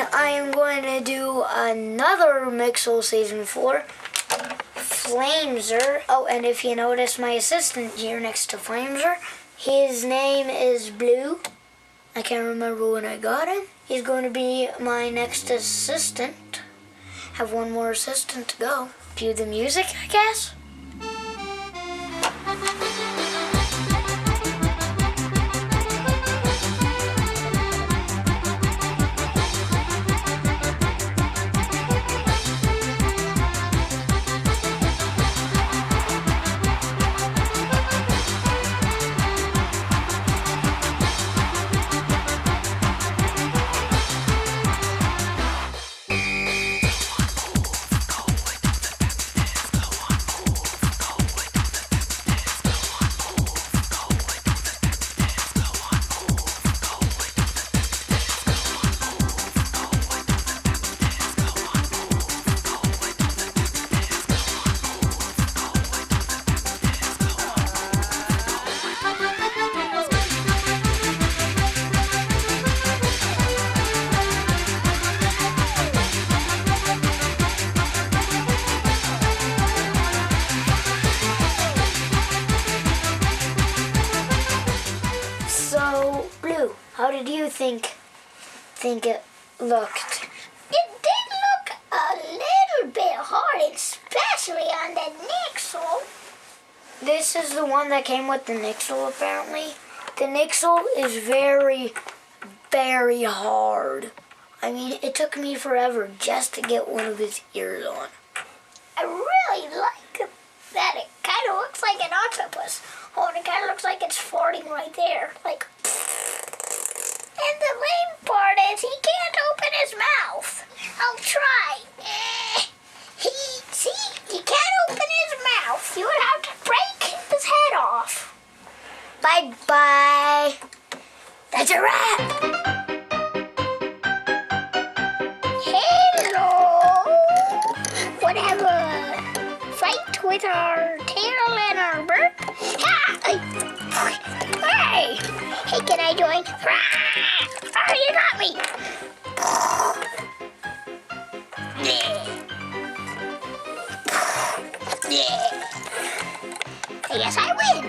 And I am going to do another Mixel Season 4, Flamzer. Oh, and if you notice my assistant here next to Flamzer, his name is Blue. I can't remember when I got him. He's going to be my next assistant. Have one more assistant to go. Cue the music, I guess. So, Blue, how did you think it looked? It did look a little bit hard, especially on the Mixel. This is the one that came with the Mixel, apparently. The Mixel is very, very hard. I mean, it took me forever just to get one of his ears on. I really like that. It kind of looks like an octopus. Oh, and it kind of looks like it's farting right there. Like, and the lame part is he can't open his mouth. I'll try. See, he can't open his mouth. You would have to break his head off. Bye-bye. That's a wrap. Hello. Wanna have a fight with our tail and our bird? Hey! Hey, can I join? Oh, you got me! I guess I win.